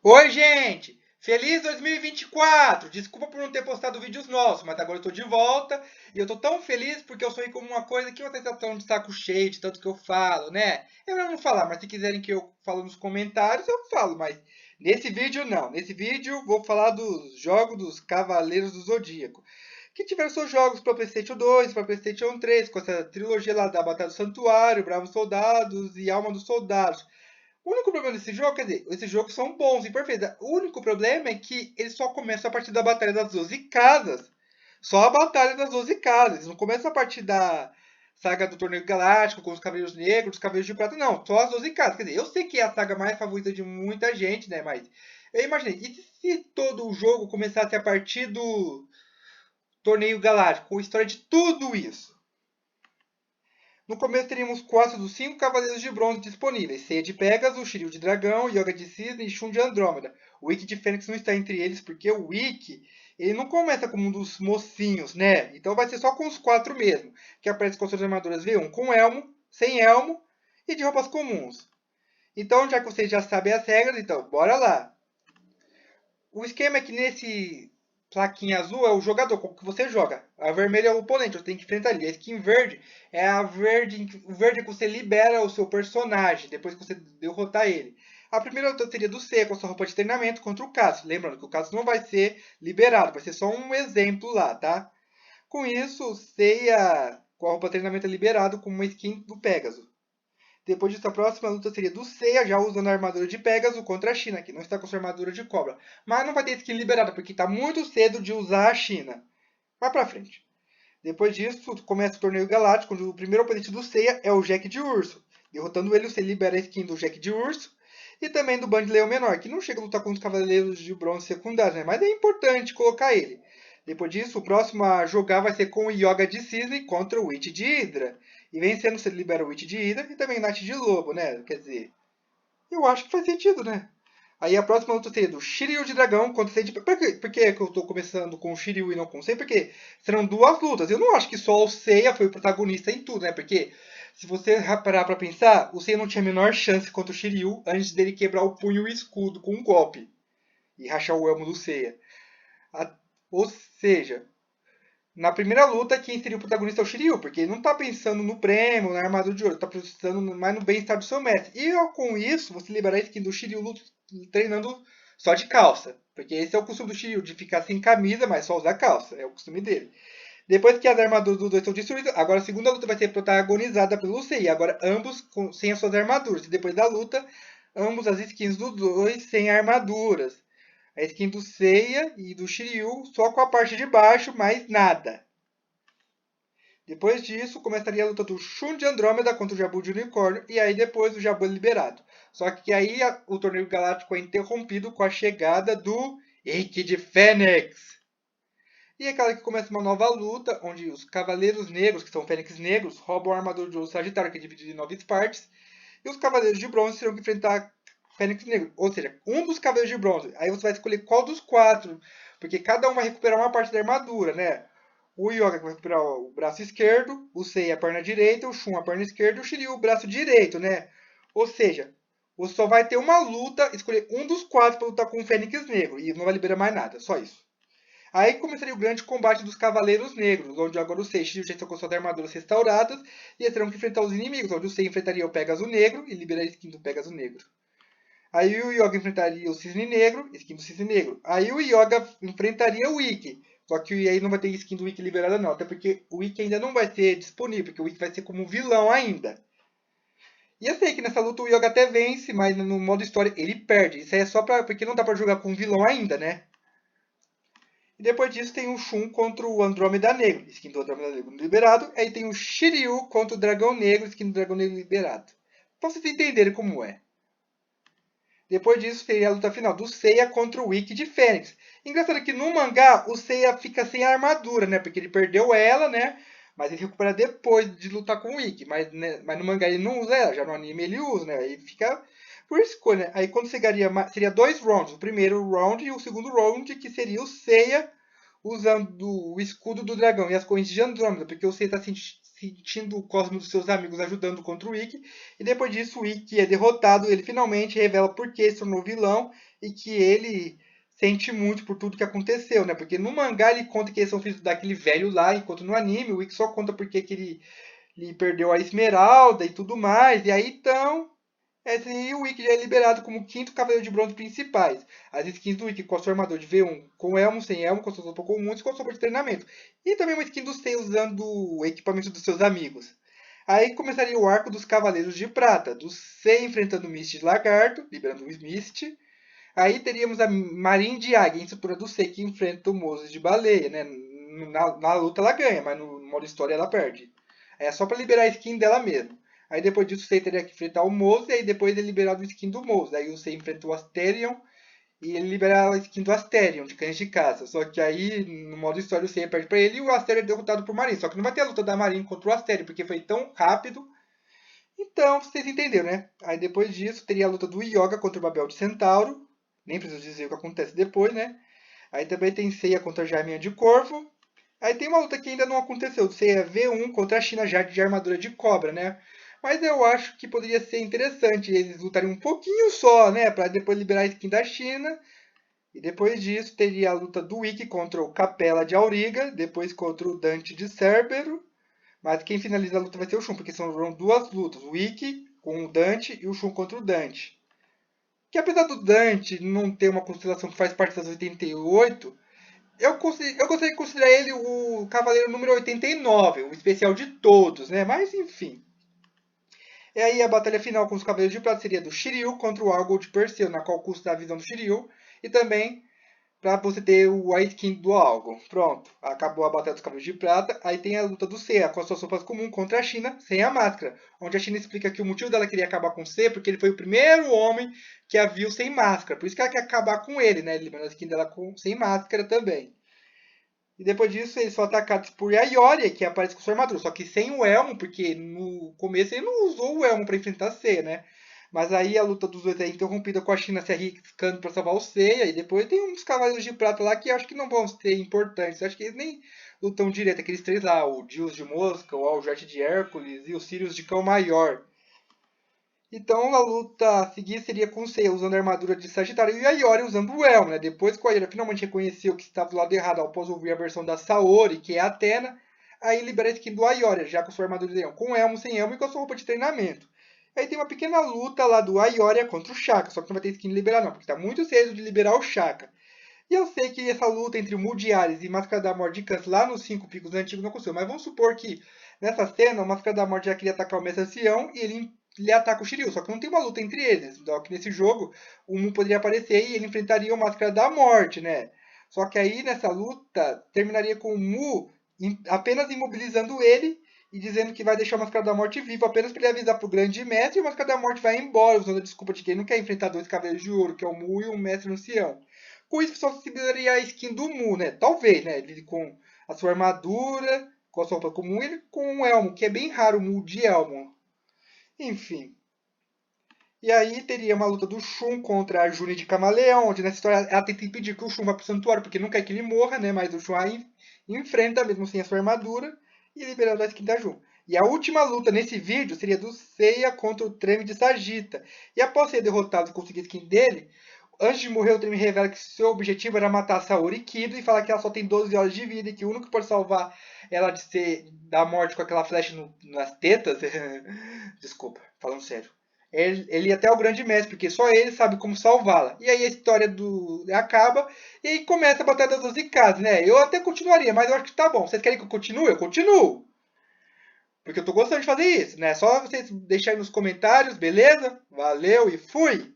Oi, gente! Feliz 2024! Desculpa por não ter postado vídeos novos, mas agora eu tô de volta e eu tô tão feliz porque eu sonhei com uma coisa que vocês estão de saco cheio de tanto que eu falo, né? Eu não vou falar, mas se quiserem que eu falo nos comentários, eu falo, mas nesse vídeo não. Nesse vídeo vou falar dos jogos dos Cavaleiros do Zodíaco, que tiveram seus jogos para PlayStation 2, para PlayStation 3, com essa trilogia lá da Batalha do Santuário, Bravos Soldados e Alma dos Soldados. O único problema desse jogo, quer dizer, esses jogos são bons e perfeitos. O único problema é que eles só começam a partir da Batalha das 12 Casas. Só a Batalha das 12 Casas. Eles não começam a partir da saga do Torneio Galáctico, com os Cavaleiros Negros, os Cavaleiros de Prata, não. Só as 12 Casas. Quer dizer, eu sei que é a saga mais favorita de muita gente, né? Mas eu imaginei, e se todo o jogo começasse a partir do Torneio Galáctico, com a história de tudo isso? No começo teríamos quatro dos cinco Cavaleiros de Bronze disponíveis: Seiya de Pegasus, Shiryu de Dragão, Yoga de Cisne e Shun de Andrômeda. O Ikki de Fênix não está entre eles porque o Ikki ele não começa como um dos mocinhos, né? Então vai ser só com os quatro mesmo, que aparece com suas armaduras V1 com elmo, sem elmo e de roupas comuns. Então, já que vocês já sabem as regras, então bora lá. O esquema é que nesse plaquinha azul é o jogador, como que você joga. A vermelha é o oponente, você tem que enfrentar ele. A skin verde é o verde que você libera o seu personagem, depois que você derrotar ele. A primeira luta seria do C com a sua roupa de treinamento contra o Cassio. Lembrando que o Cassio não vai ser liberado, vai ser só um exemplo lá, tá? Com isso, o Seiya com a roupa de treinamento é liberado com uma skin do Pegasus. Depois disso, a próxima luta seria do Seiya, já usando a armadura de Pegasus contra a China, que não está com sua armadura de cobra. Mas não vai ter skin liberada, porque está muito cedo de usar a China. Vai pra frente. Depois disso, começa o torneio galáctico, onde o primeiro oponente do Seiya é o Jack de Urso. Derrotando ele, você libera a skin do Jack de Urso e também do Band Leão Menor, que não chega a lutar com os Cavaleiros de Bronze secundários, né? Mas é importante colocar ele. Depois disso, o próximo a jogar vai ser com o Yoga de Cisne contra o Witch de Hydra. E vencendo, você libera o Witch de Hydra e também o Knight de Lobo, né? Quer dizer, eu acho que faz sentido, né? Aí a próxima luta seria do Shiryu de Dragão contra o Seiya de... Por que eu tô começando com o Shiryu e não com o Seiya? Porque serão duas lutas. Eu não acho que só o Seiya foi o protagonista em tudo, né? Porque se você parar pra pensar, o Seiya não tinha a menor chance contra o Shiryu antes dele quebrar o punho e o escudo com um golpe e rachar o elmo do Seiya. Ou seja, na primeira luta, quem seria o protagonista é o Shiryu, porque ele não tá pensando no prêmio, na armadura de ouro, tá pensando mais no bem-estar do seu mestre. E com isso, você liberar a skin do Shiryu treinando só de calça. Porque esse é o costume do Shiryu, de ficar sem camisa, mas só usar calça. É o costume dele. Depois que as armaduras dos dois estão destruídas, agora a segunda luta vai ser protagonizada pelo Seiya. Agora ambos sem as suas armaduras. E depois da luta, ambos as skins dos dois sem armaduras. A skin do Seiya e do Shiryu só com a parte de baixo, mais nada. Depois disso, começaria a luta do Shun de Andrômeda contra o Jabu de Unicórnio, e aí depois o Jabu é liberado. Só que aí o torneio galáctico é interrompido com a chegada do Ikki de Fênix. E é claro que começa uma nova luta, onde os Cavaleiros Negros, que são Fênix Negros, roubam a armadura de ouro Sagitário, que é dividida em 9 partes, e os Cavaleiros de Bronze terão que enfrentar Fênix Negro. Ou seja, um dos Cavaleiros de Bronze. Aí você vai escolher qual dos quatro, porque cada um vai recuperar uma parte da armadura, né? O Yoga vai recuperar o braço esquerdo, o Sei a perna direita, o Shun a perna esquerda e o Shiryu o braço direito, né? Ou seja, você só vai ter uma luta, escolher um dos quatro para lutar com o Fênix Negro, e não vai liberar mais nada, só isso. Aí começaria o grande combate dos Cavaleiros Negros, onde agora o Sei e o Shiryu já estão com suas armaduras restauradas, e eles terão que enfrentar os inimigos, onde o Sei enfrentaria o Pegasus Negro e liberaria a skin do Pegasus Negro. Aí o Yoga enfrentaria o Cisne Negro, skin do Cisne Negro. Aí o Yoga enfrentaria o Ikki. Só que aí não vai ter skin do Ikki liberada não, até porque o Ikki ainda não vai ser disponível, porque o Ikki vai ser como vilão ainda. E eu sei que nessa luta o Yoga até vence, mas no modo história ele perde. Isso aí é só porque não dá pra jogar com vilão ainda, né? E depois disso tem o Shun contra o Andrômeda Negro, skin do Andrômeda Negro liberado. Aí tem o Shiryu contra o Dragão Negro, skin do Dragão Negro liberado. Pra vocês entenderem como é. Depois disso, seria a luta final do Seiya contra o Ikki de Fênix. Engraçado que no mangá, o Seiya fica sem a armadura, né? Porque ele perdeu ela, né? Mas ele recupera depois de lutar com o Ikki. Mas, né? Mas no mangá ele não usa ela, já no anime ele usa, né? Aí fica por escolha, né? Aí quando seria dois rounds. O primeiro round e o segundo round, que seria o Seiya usando o escudo do dragão e as correntes de Andrômeda. Porque o Seiya está sentindo o cosmo dos seus amigos ajudando contra o Ikki. E depois disso, o Ikki é derrotado. Ele finalmente revela por que se tornou vilão e que ele sente muito por tudo que aconteceu, né? Porque no mangá ele conta que eles são filhos daquele velho lá, enquanto no anime o Ikki só conta porque que ele perdeu a Esmeralda e tudo mais. E aí então esse o Ikki já é liberado como o quinto Cavaleiro de Bronze principais. As skins do Ikki com a sua armadura de V1 com elmo, sem elmo, com suas roupas comuns e com a sopa de treinamento. E também uma skin do Sei usando o equipamento dos seus amigos. Aí começaria o arco dos Cavaleiros de Prata, do Sei enfrentando o Mist Lagarto, liberando o Mist. Aí teríamos a Marin de Águia, instrutora do Sei, que enfrenta o Moses de Baleia, né? Na luta ela ganha, mas no modo história ela perde. É só para liberar a skin dela mesmo. Aí depois disso o Sei teria que enfrentar o Mose, e aí depois ele liberava a skin do Mose. Aí o Sei enfrenta o Asterion, e ele libera a skin do Asterion, de Cães de Caça. Só que aí, no modo história, o Sei perde pra ele e o Asterion é derrotado por Marin. Só que não vai ter a luta da Marin contra o Asterion, porque foi tão rápido. Então, vocês entenderam, né? Aí depois disso, teria a luta do Yoga contra o Babel de Centauro. Nem preciso dizer o que acontece depois, né? Aí também tem Seiya contra a Jarminha de Corvo. Aí tem uma luta que ainda não aconteceu. Seiya V1 contra a China já de armadura de cobra, né? Mas eu acho que poderia ser interessante eles lutarem um pouquinho só, né? Para depois liberar a skin da China. E depois disso teria a luta do Ikki contra o Capela de Auriga. Depois contra o Dante de Cerbero. Mas quem finaliza a luta vai ser o Shun, porque são duas lutas. O Ikki com o Dante e o Shun contra o Dante. Que apesar do Dante não ter uma constelação que faz parte das 88, eu gostaria de considerar ele o Cavaleiro número 89, o especial de todos, né? Mas enfim. E aí a batalha final com os Cavaleiros de Prata seria do Shiryu contra o Argol de Perseu, na qual custa a visão do Shiryu. E também para você ter a skin do Algon. Pronto, acabou a batalha dos Cavaleiros de Prata. Aí tem a luta do Seiya com as suas roupas comuns contra a China sem a máscara. Onde a China explica que o motivo dela queria acabar com o Seiya porque ele foi o primeiro homem que a viu sem máscara. Por isso que ela quer acabar com ele, né? Liberando a skin dela sem máscara também. E depois disso eles são atacados por Yayoria, que aparece com sua armadura. Só que sem o elmo, porque no começo ele não usou o elmo para enfrentar a Seiya, né? Mas aí a luta dos dois é interrompida com a China se arriscando para salvar o Seiya. E depois tem uns Cavaleiros de Prata lá que eu acho que não vão ser importantes. Eu acho que eles nem lutam direto. Aqueles três lá, o Dios de Mosca, o Aljet de Hércules e o Sirius de Cão Maior. Então a luta a seguir seria com o Seiya usando a armadura de Sagitário e a Yori usando o elmo, né? Depois que a Yori finalmente reconheceu que estava do lado errado após ouvir a versão da Saori, que é a Athena, aí libera a skin do Ayori, já com sua armadura de leão, com elmo, sem elmo e com a sua roupa de treinamento. Aí tem uma pequena luta lá do Ayoria contra o Shaka, só que não vai ter skin liberar não, porque está muito cedo de liberar o Shaka. E eu sei que essa luta entre o Mudiares e Máscara da Morte de Câncer lá nos 5 picos antigos não aconteceu, mas vamos supor que nessa cena o Máscara da Morte já queria atacar o Mestre Ancião e ele ataca o Shiryu, só que não tem uma luta entre eles. Só que nesse jogo o Mu poderia aparecer e ele enfrentaria o Máscara da Morte, né? Só que aí nessa luta terminaria com o Mu apenas imobilizando ele e dizendo que vai deixar o Máscara da Morte vivo apenas para ele avisar pro Grande Mestre e o Máscara da Morte vai embora, usando a desculpa de que ele não quer enfrentar dois Cavaleiros de Ouro, que é o Mu e o Mestre Ancião. Com isso só se liberaria a skin do Mu, né? Talvez, né? Ele com a sua armadura, com a sua roupa comum, ele com um elmo, que é bem raro o Mu de elmo. Enfim. E aí teria uma luta do Shun contra a Juni de Camaleão, onde nessa história ela tenta impedir que o Shun vá pro santuário, porque não quer que ele morra, né? Mas o Shun aí enfrenta, mesmo sem a sua armadura, e liberando a skin da Jun. E a última luta nesse vídeo seria do Seiya contra o Treme de Sagita. E após ser derrotado e conseguir a skin dele, antes de morrer, o Treme revela que seu objetivo era matar a Saori Kido e falar que ela só tem 12 horas de vida e que o único que pode salvar ela de ser da morte com aquela flecha nas tetas. Desculpa, falando sério. Ele até é o grande mestre, porque só ele sabe como salvá-la. E aí a história acaba e aí começa a Batalha das 12 Casas, né? Eu até continuaria, mas eu acho que tá bom. Vocês querem que eu continue? Eu continuo. Porque eu tô gostando de fazer isso, né? Só vocês deixarem nos comentários, beleza? Valeu e fui!